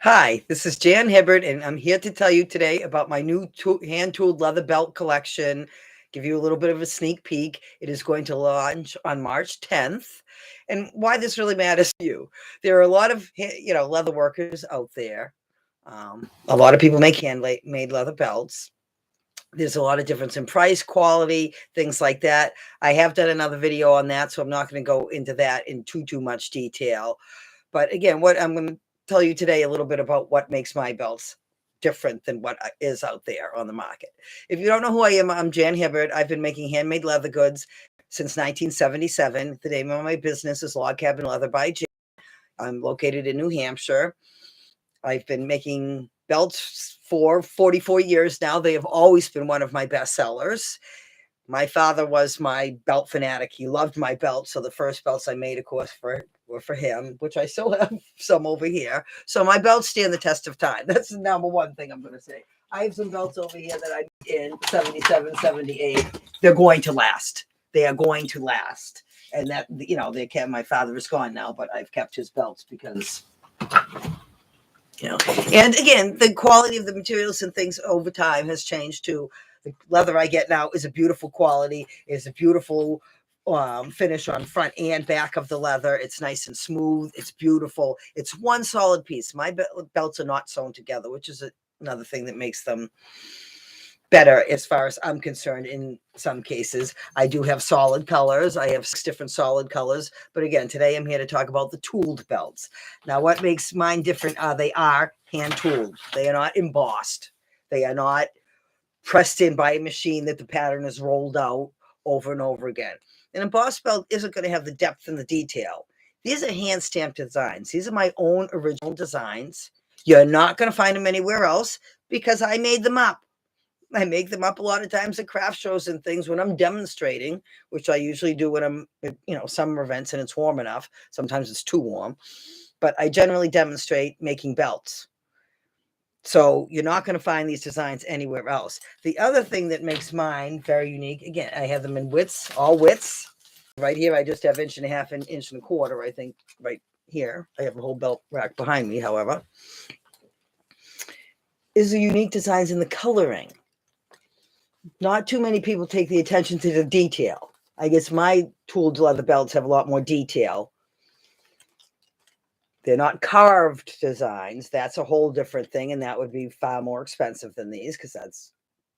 Hi, this is Jan Hibbert, and I'm here to tell you today about my new hand-tooled leather belt collection. Give you a little bit of a sneak peek. It is going to launch on March 10th, and why this really matters to you. There are a lot of leather workers out there. A lot of people make handmade leather belts. There's a lot of difference in price, quality, things like that. I have done another video on that, so I'm not going to go into that in too much detail. But again, what I'm going to tell you today a little bit about what makes my belts different than what is out there on the market. If you don't know who I am, I'm Jan Hibbert. I've been making handmade leather goods since 1977. The name of my business is Log Cabin Leather by Jan. I'm located in New Hampshire. I've been making belts for 44 years now. They have always been one of my best sellers. My father was my belt fanatic. He loved my belts. So the first belts I made, of course, were for him, which I still have some over here. So my belts stand the test of time. That's the number one thing I'm going to say. I have some belts over here that I made in 77, 78. They're going to last. They are going to last. And that, my father is gone now, but I've kept his belts because and again, the quality of the materials and things over time has changed too. The leather I get now is a beautiful quality, is a beautiful finish on front and back of the leather. It's nice and smooth. It's beautiful. It's one solid piece. My belts are not sewn together, which is another thing that makes them better as far as I'm concerned. In some cases, I do have solid colors. I have 6 different solid colors. But again, today I'm here to talk about the tooled belts. Now, what makes mine different? They are hand tooled. They are not embossed. They are not pressed in by a machine that the pattern is rolled out over and over again. An embossed belt isn't going to have the depth and the detail. These are hand stamped designs. These are my own original designs. You're not going to find them anywhere else because I made them up. I make them up a lot of times at craft shows and things when I'm demonstrating, which I usually do when I'm at, summer events and it's warm enough. Sometimes it's too warm, but I generally demonstrate making belts. So you're not going to find these designs anywhere else. The other thing that makes mine very unique, again, I have them in widths, all widths. Right here, I just have 1.5 and 1.25, I think, right here. I have a whole belt rack behind me, however. Is the unique designs in the coloring. Not too many people take the attention to the detail. I guess my tooled leather belts have a lot more detail. They're not carved designs. That's a whole different thing, and that would be far more expensive than these because that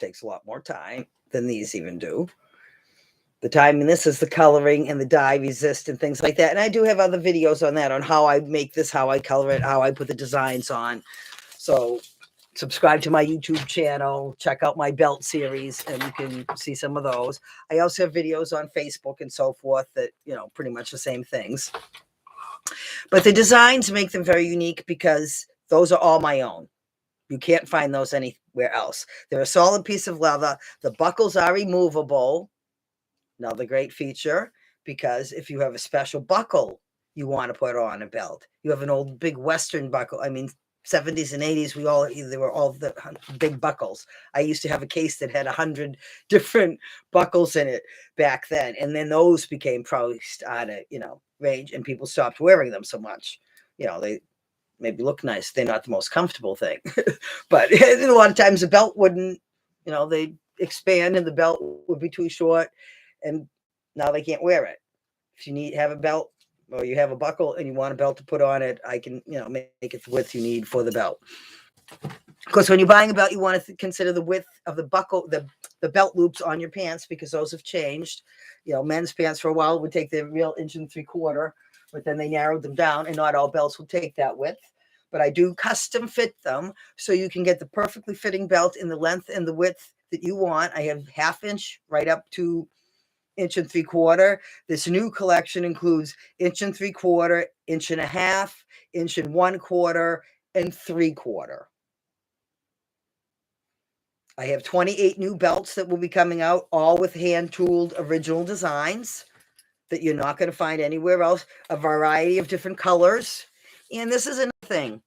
takes a lot more time than these even do. The time in this is the coloring and the dye resist and things like that. And I do have other videos on that, on how I make this, how I color it, how I put the designs on. So subscribe to my YouTube channel, check out my belt series, and you can see some of those. I also have videos on Facebook and so forth that, pretty much the same things. But the designs make them very unique because those are all my own. You can't find those anywhere else. They're a solid piece of leather. The buckles are removable. Another great feature, because if you have a special buckle you want to put on a belt, you have an old big Western buckle. I mean, 70s and 80s, they were all the big buckles. I used to have a case that had 100 different buckles in it back then, and then those became priced out of range, and people stopped wearing them so much. They maybe look nice. They're not the most comfortable thing, but a lot of times the belt wouldn't. They expand and the belt would be too short, and now they can't wear it. If you have a belt, or you have a buckle and you want a belt to put on it, I can, make it the width you need for the belt. Of course, when you're buying a belt, you want to consider the width of the buckle, the belt loops on your pants, because those have changed. Men's pants for a while would take the real 1.75 inches, but then they narrowed them down, and not all belts will take that width. But I do custom fit them so you can get the perfectly fitting belt in the length and the width that you want. I have 1/2 inch right up to 1.75 inches. This new collection includes 1.75 inches, 1.5 inches, 1/4 inch, and 3/4 inch. I have 28 new belts that will be coming out, all with hand-tooled original designs that you're not going to find anywhere else, a variety of different colors. And this is another thing.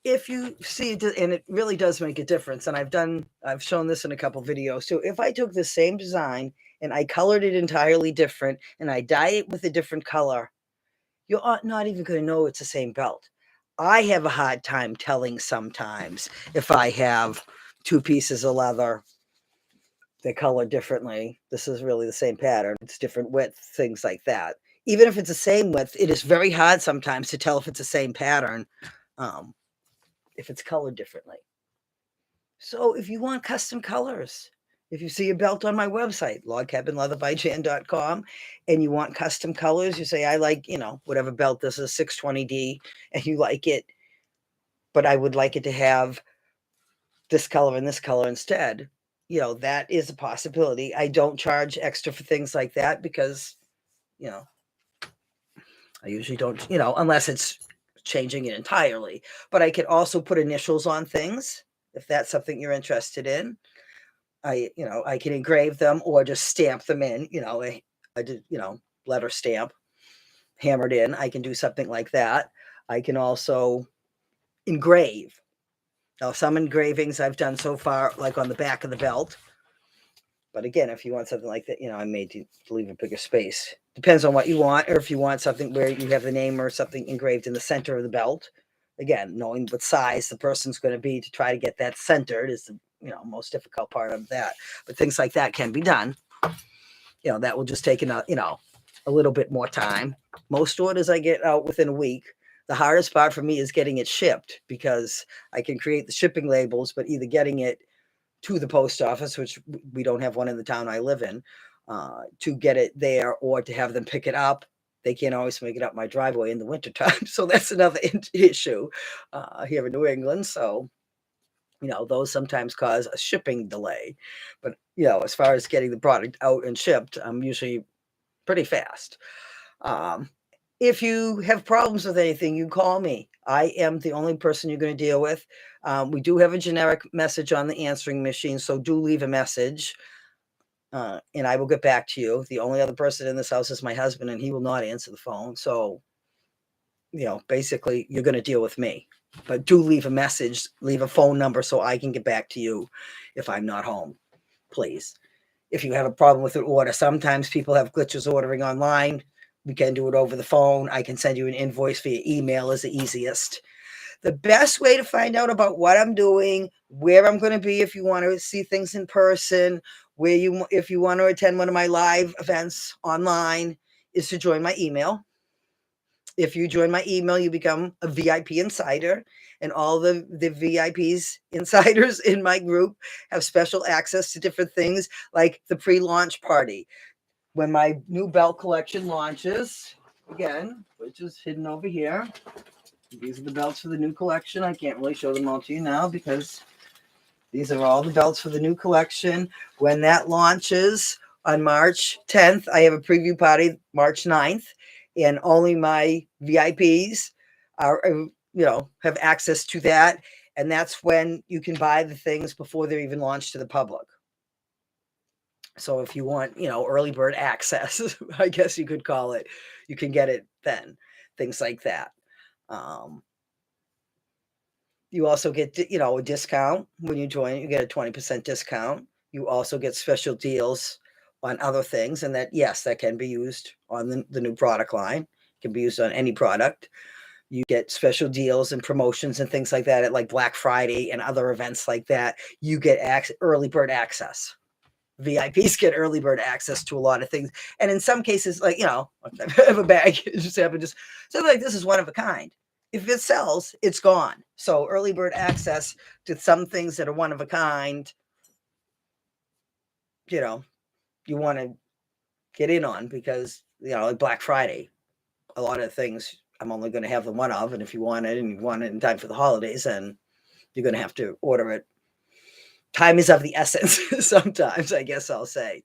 If you see, and it really does make a difference, and I've shown this in a couple videos too. If I took the same design and I colored it entirely different, and I dye it with a different color, you're not even going to know it's the same belt. I have a hard time telling sometimes if I have two pieces of leather, they color differently. This is really the same pattern. It's different width, things like that. Even if it's the same width, it is very hard sometimes to tell if it's the same pattern, um, if it's colored differently. So if you want custom colors, if you see a belt on my website, logcabinleatherbyjan.com, and you want custom colors, you say, I like, whatever belt this is, 620D, and you like it, but I would like it to have this color and this color instead. That is a possibility. I don't charge extra for things like that because, you know, I usually don't, unless it's changing it entirely. But I could also put initials on things if that's something you're interested in. I can engrave them or just stamp them in, I did, letter stamp hammered in. I can do something like that. I can also engrave. Now, some engravings I've done so far, like on the back of the belt. But again, if you want something like that, I made to leave a bigger space. Depends on what you want, or if you want something where you have the name or something engraved in the center of the belt. Again, knowing what size the person's going to be to try to get that centered is the most difficult part of that. But things like that can be done. That will just take a little bit more time. Most orders I get out within a week. The hardest part for me is getting it shipped because I can create the shipping labels, but either getting it to the post office, which we don't have one in the town I live in, to get it there or to have them pick it up. They can't always make it up my driveway in the wintertime. So that's another issue here in New England. So, those sometimes cause a shipping delay. But, as far as getting the product out and shipped, I'm usually pretty fast. If you have problems with anything, you call me. I am the only person you're going to deal with. We do have a generic message on the answering machine, so do leave a message, and I will get back to you. The only other person in this house is my husband, and he will not answer the phone. So, basically, you're going to deal with me. But do leave a message, leave a phone number so I can get back to you if I'm not home, please. If you have a problem with an order, sometimes people have glitches ordering online. We can do it over the phone. I can send you an invoice via email is the easiest. The best way to find out about what I'm doing, where I'm going to be if you want to see things in person, if you want to attend one of my live events online, is to join my email. If you join my email, you become a VIP insider, and all the VIPs insiders in my group have special access to different things like the pre-launch party. When my new belt collection launches, again, which is hidden over here, these are the belts for the new collection. I can't really show them all to you now because these are all the belts for the new collection. When that launches on March 10th, I have a preview party March 9th, and only my VIPs have access to that. And that's when you can buy the things before they're even launched to the public. So if you want, early bird access, I guess you could call it, you can get it then, things like that. You also get, a discount when you join. You get a 20% discount. You also get special deals on other things. And that, yes, that can be used on the new product line. It can be used on any product. You get special deals and promotions and things like that at like Black Friday and other events like that. You get early bird access. VIPs get early bird access to a lot of things. And in some cases, like, I have a bag, it just happened, just something like this is one of a kind. If it sells, it's gone. So early bird access to some things that are one of a kind, you want to get in on because, like Black Friday, a lot of things I'm only going to have the one of. And if you want it and you want it in time for the holidays, then you're going to have to order it. Time is of the essence sometimes, I guess I'll say.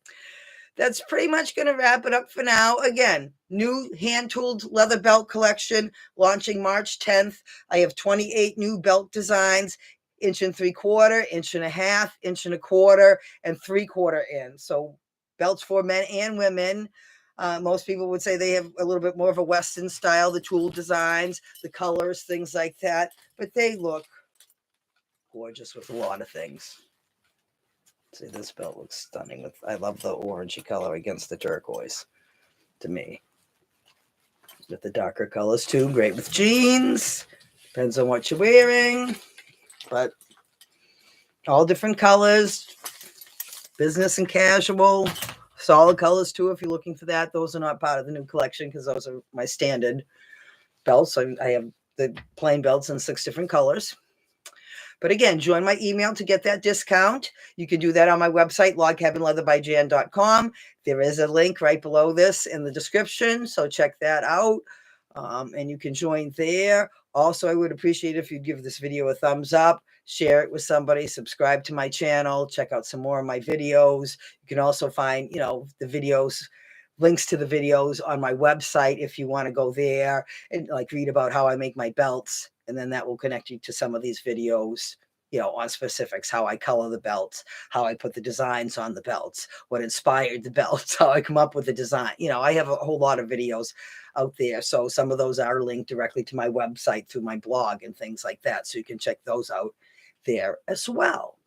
That's pretty much going to wrap it up for now. Again, new hand-tooled leather belt collection launching March 10th. I have 28 new belt designs, 1 3/4, 1.5 inches, 1.25, and 3/4 inch. So belts for men and women. Most people would say they have a little bit more of a Western style, the tool designs, the colors, things like that. But they look gorgeous with a lot of things. See, this belt looks stunning. I love the orangey color against the turquoise, to me. With the darker colors too, great with jeans. Depends on what you're wearing, but all different colors, business and casual, solid colors too. If you're looking for that, those are not part of the new collection because those are my standard belts. So I have the plain belts in 6 different colors. But again, join my email to get that discount. You can do that on my website, logcabinleatherbyjan.com. There is a link right below this in the description, so check that out. And you can join there. Also, I would appreciate if you'd give this video a thumbs up, share it with somebody, subscribe to my channel, check out some more of my videos. You can also find, the videos, links to the videos on my website if you want to go there and like read about how I make my belts. And then that will connect you to some of these videos, on specifics, how I color the belts, how I put the designs on the belts, what inspired the belts, how I come up with the design. I have a whole lot of videos out there. So some of those are linked directly to my website through my blog and things like that. So you can check those out there as well.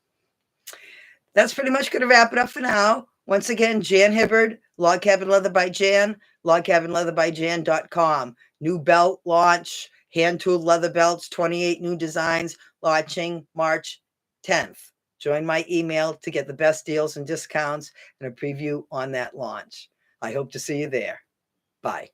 That's pretty much going to wrap it up for now. Once again, Jan Hibbard, Log Cabin Leather by Jan, logcabinleatherbyjan.com. New belt launch, hand-tooled leather belts, 28 new designs, launching March 10th. Join my email to get the best deals and discounts and a preview on that launch. I hope to see you there. Bye.